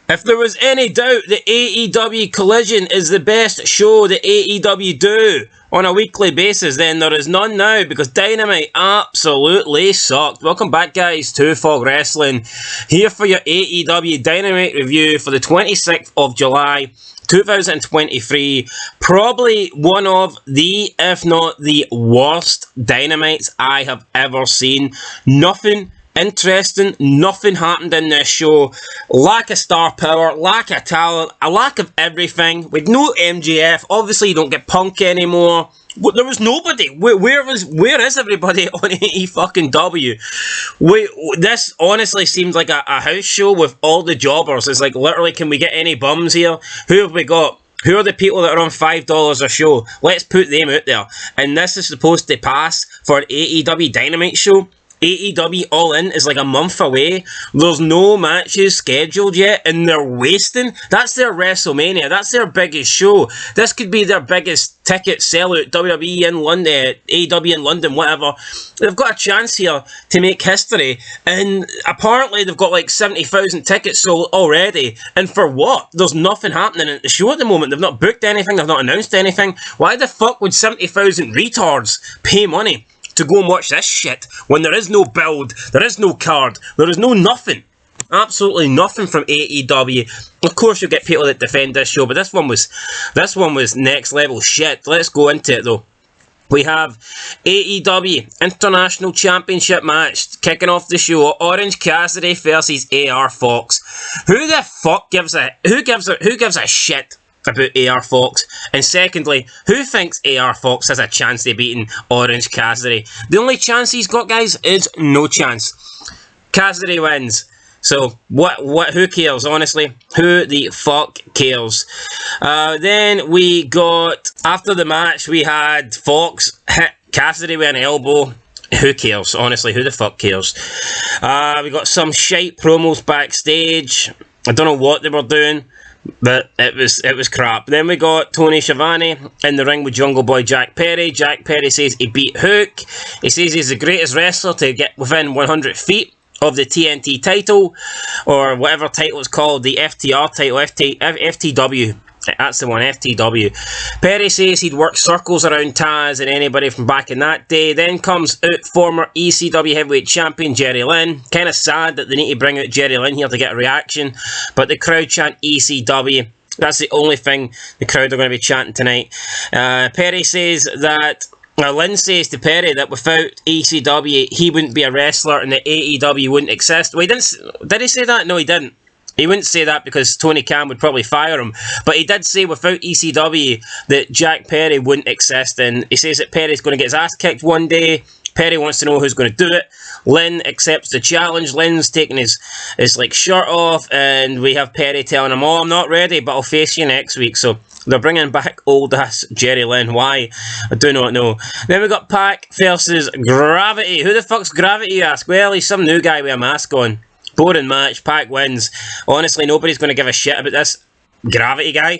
If there was any doubt that AEW Collision is the best show that AEW do on a weekly basis, then there is none now, because Dynamite absolutely sucked. Welcome back, guys, to Fog Wrestling, here for your AEW Dynamite review for the 26th of July, 2023. Probably one of the, if not the worst Dynamites I have ever seen. Nothing interesting, nothing happened in this show. Lack of star power, lack of talent, a lack of everything. With no MJF, obviously you don't get Punk anymore. There was nobody. Where is everybody on AEW? This honestly seems like a house show with all the jobbers. It's like, literally, can we get any bums here? Who have we got? Who are the people that are on $5 a show? Let's put them out there. And this is supposed to pass for an AEW Dynamite show. AEW All In is like a month away. There's no matches scheduled yet, and they're wasting. That's their WrestleMania. That's their biggest show. This could be their biggest ticket sellout. WWE in London, AEW in London, whatever. They've got a chance here to make history, and apparently they've got like 70,000 tickets sold already. And for what? There's nothing happening at the show at the moment. They've not booked anything. They've not announced anything. Why the fuck would 70,000 retards pay money to go and watch this shit when there is no build, there is no card, there is no nothing? Absolutely nothing from AEW. Of course you'll get people that defend this show, but this one was next level shit. Let's go into it though. We have AEW International Championship match kicking off the show. Orange Cassidy versus AR Fox. Who the fuck gives a shit about AR Fox? And secondly, who thinks AR Fox has a chance of beating Orange Cassidy? The only chance he's got, guys, is no chance. Cassidy wins. So, who cares, honestly? Who the fuck cares? Then we got, after the match, we had Fox hit Cassidy with an elbow. Who cares? Honestly, who the fuck cares? We got some shite promos backstage. I don't know what they were doing, but it was crap. Then we got Tony Schiavone in the ring with Jungle Boy Jack Perry. Jack Perry says he beat Hook. He says he's the greatest wrestler to get within 100 feet of the TNT title, or whatever title it's called, the FTR title, FTW. That's the one, FTW. Perry says he'd work circles around Taz and anybody from back in that day. Then comes out former ECW heavyweight champion Jerry Lynn. Kind of sad that they need to bring out Jerry Lynn here to get a reaction, but the crowd chant ECW. That's the only thing the crowd are going to be chanting tonight. Perry says that, Lynn says to Perry that without ECW he wouldn't be a wrestler and that AEW wouldn't exist. Well, did he say that? No, he didn't. He wouldn't say that because Tony Khan would probably fire him. But he did say without ECW that Jack Perry wouldn't exist. And he says that Perry's going to get his ass kicked one day. Perry wants to know who's going to do it. Lynn accepts the challenge. Lynn's taking his like shirt off. And we have Perry telling him, oh, I'm not ready, but I'll face you next week. So they're bringing back old-ass Jerry Lynn. Why? I do not know. Then we got Pac versus Gravity. Who the fuck's Gravity, you ask? Well, he's some new guy with a mask on. Boring match. Pac wins. Honestly, nobody's going to give a shit about this Gravity guy.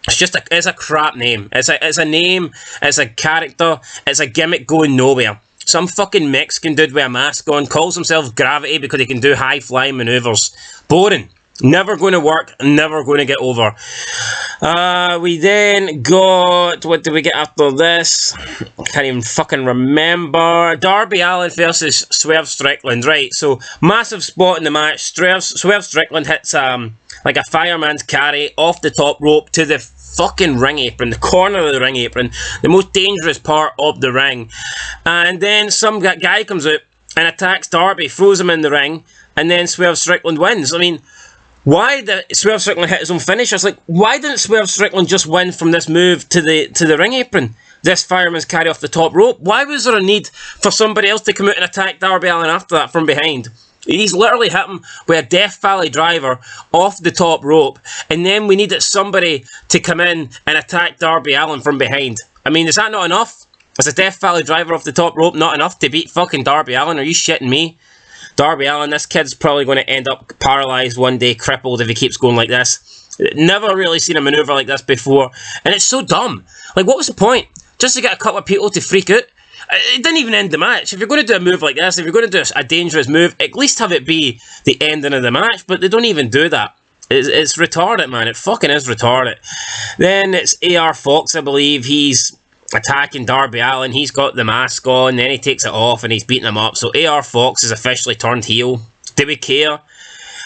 It's a crap name. It's a name. It's a character. It's a gimmick going nowhere. Some fucking Mexican dude with a mask on calls himself Gravity because he can do high-flying maneuvers. Boring. Never going to work. Never going to get over. We then got... What did we get after this? I can't even fucking remember. Darby Allin versus Swerve Strickland. Right, so massive spot in the match. Swerve Strickland hits like a fireman's carry off the top rope to the fucking ring apron, the corner of the ring apron, the most dangerous part of the ring. And then some guy comes out and attacks Darby, throws him in the ring, and then Swerve Strickland wins. I mean, why did Swerve Strickland hit his own finish? I was like, why didn't Swerve Strickland just win from this move to the ring apron? This fireman's carry off the top rope? Why was there a need for somebody else to come out and attack Darby Allin after that from behind? He's literally hit him with a Death Valley driver off the top rope, and then we needed somebody to come in and attack Darby Allin from behind. I mean, is that not enough? Is a Death Valley driver off the top rope not enough to beat fucking Darby Allin? Are you shitting me? Darby Allin, this kid's probably going to end up paralysed one day, crippled if he keeps going like this. Never really seen a manoeuvre like this before, and it's so dumb. Like, what was the point? Just to get a couple of people to freak out? It didn't even end the match. If you're going to do a move like this, if you're going to do a dangerous move, at least have it be the ending of the match, but they don't even do that. It's retarded, man. It fucking is retarded. Then it's AR Fox, I believe. He's attacking Darby Allin. He's got the mask on, then he takes it off and he's beating him up. So AR Fox is officially turned heel. Do we care?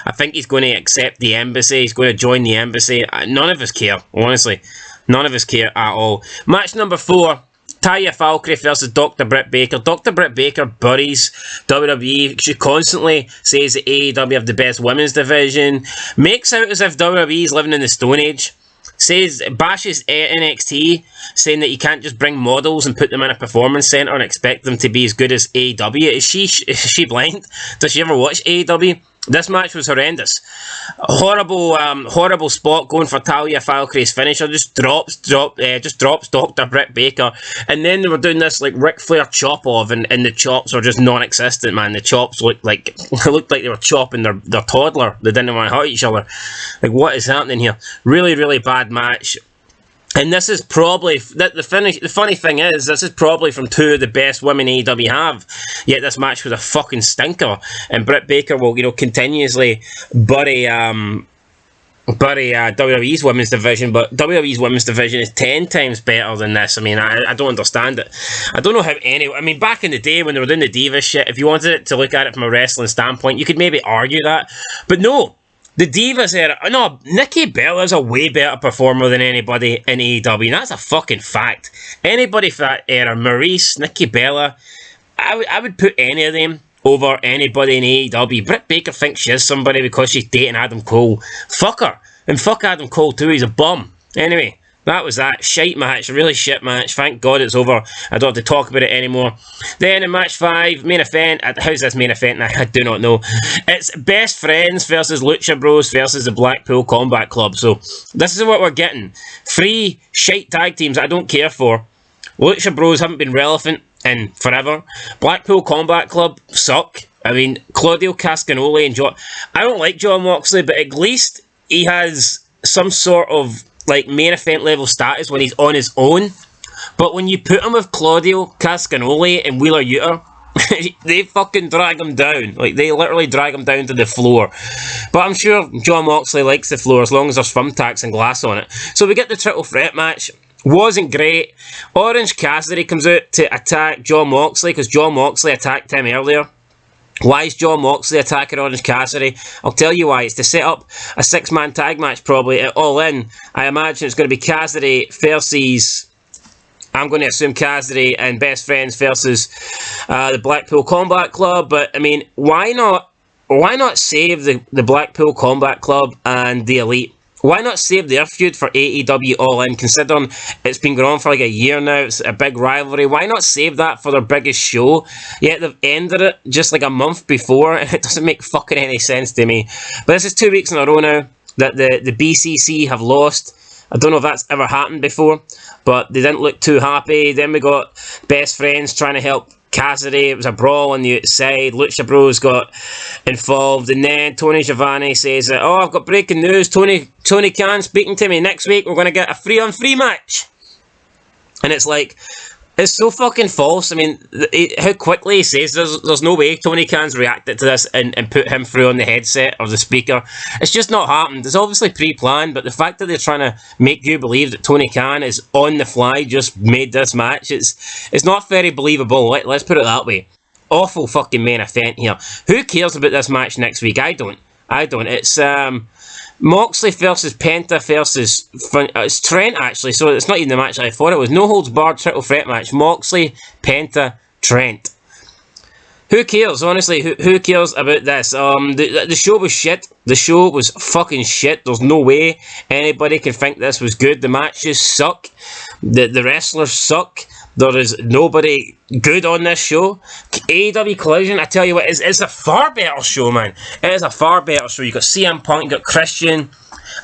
I think he's going to accept the embassy. He's going to join the embassy. None of us care, honestly. None of us care at all. Match number 4. Taya Valkyrie versus Dr. Britt Baker. Dr. Britt Baker buries WWE. She constantly says that AEW have the best women's division. Makes out as if WWE is living in the Stone Age. Bashes NXT, saying that you can't just bring models and put them in a performance centre and expect them to be as good as AEW. Is she blind? Does she ever watch AEW? This match was horrendous. Horrible spot going for Talia Valkyrie's finisher. Just drops Dr. Britt Baker. And then they were doing this like Ric Flair chop off, and the chops were just non-existent, man. The chops looked like they were chopping their toddler. They didn't want to hurt each other. Like, what is happening here? Really, really bad match. And this is probably, the funny thing is, this is probably from 2 of the best women AEW have. Yet this match was a fucking stinker. And Britt Baker will, continuously bury WWE's women's division, but WWE's women's division is 10 times better than this. I mean, I don't understand it. I don't know how back in the day when they were doing the Divas shit, if you wanted to look at it from a wrestling standpoint, you could maybe argue that. But no. The Divas era, no, Nikki Bella's a way better performer than anybody in AEW, and that's a fucking fact. Anybody for that era, Maurice, Nikki Bella, I would put any of them over anybody in AEW. Britt Baker thinks she is somebody because she's dating Adam Cole. Fuck her. And fuck Adam Cole too, he's a bum. Anyway, that was that. Shite match, really shit match. Thank God it's over. I don't have to talk about it anymore. Then in match 5, main event. How's this main event? I do not know. It's Best Friends versus Lucha Bros versus the Blackpool Combat Club. So this is what we're getting. 3 shite tag teams I don't care for. Lucha Bros haven't been relevant in forever. Blackpool Combat Club suck. I mean, Claudio Cascanoli and John... I don't like John Moxley, but at least he has some sort of like main event level status when he's on his own. But when you put him with Claudio Cascanoli and Wheeler Yuta, they fucking drag him down. Like, they literally drag him down to the floor. But I'm sure John Moxley likes the floor as long as there's thumbtacks and glass on it. So we get the triple threat match. Wasn't great. Orange Cassidy comes out to attack John Moxley because John Moxley attacked him earlier. Why is John Moxley attacking Orange Cassidy? I'll tell you why. It's to set up a 6-man tag match probably at All In. I imagine it's going to be Cassidy versus... I'm going to assume Cassidy and Best Friends versus the Blackpool Combat Club. But, I mean, why not save the Blackpool Combat Club and the Elite? Why not save their feud for AEW All In, considering it's been going on for like a year now, it's a big rivalry. Why not save that for their biggest show? Yet they've ended it just like a month before, and it doesn't make fucking any sense to me. But this is 2 weeks in a row now that the BCC have lost. I don't know if that's ever happened before, but they didn't look too happy. Then we got Best Friends trying to help Cassidy. It was a brawl on the outside. Lucha Bros got involved, and then Tony Schiavone says that, oh, I've got breaking news. Tony Khan speaking to me. Next week we're going to get a 3-on-3 match. And it's like, it's so fucking false. I mean, how quickly he says there's no way Tony Khan's reacted to this and put him through on the headset or the speaker. It's just not happened. It's obviously pre-planned, but the fact that they're trying to make you believe that Tony Khan is on the fly just made this match, it's not very believable. Let's put it that way. Awful fucking main event here. Who cares about this match next week? I don't. It's Moxley versus Penta versus... it's Trent, actually, so it's not even the match I thought it was. No holds barred triple threat match. Moxley, Penta, Trent. Who cares, honestly? Who cares about this? The show was shit. The show was fucking shit. There's no way anybody can think this was good. The matches suck. The wrestlers suck. There is nobody good on this show. AEW Collision, I tell you what, it's a far better show, man. It is a far better show. You got CM Punk, you got Christian.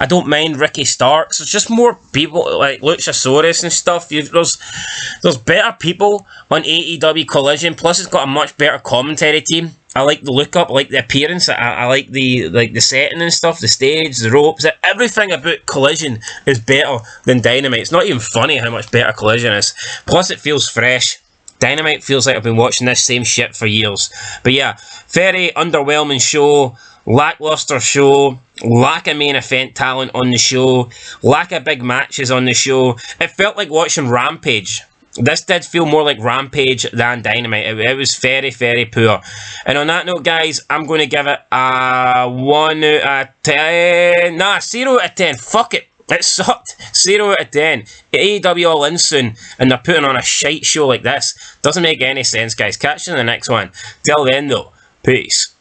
I don't mind Ricky Starks. There's just more people like Luchasaurus and stuff. There's better people on AEW Collision. Plus, it's got a much better commentary team. I like the look up, I like the appearance, I like the setting and stuff, the stage, the ropes, everything about Collision is better than Dynamite. It's not even funny how much better Collision is. Plus it feels fresh. Dynamite feels like I've been watching this same shit for years. But yeah, very underwhelming show, lackluster show. Lack of main event talent on the show. Lack of big matches on the show. It felt like watching Rampage. This did feel more like Rampage than Dynamite. It was very, very poor. And on that note, guys, I'm going to give it a 1 out of 10. Nah, 0 out of 10. Fuck it. It sucked. 0 out of 10. AEW All In soon, and they're putting on a shite show like this. Doesn't make any sense, guys. Catch you in the next one. Till then, though, peace.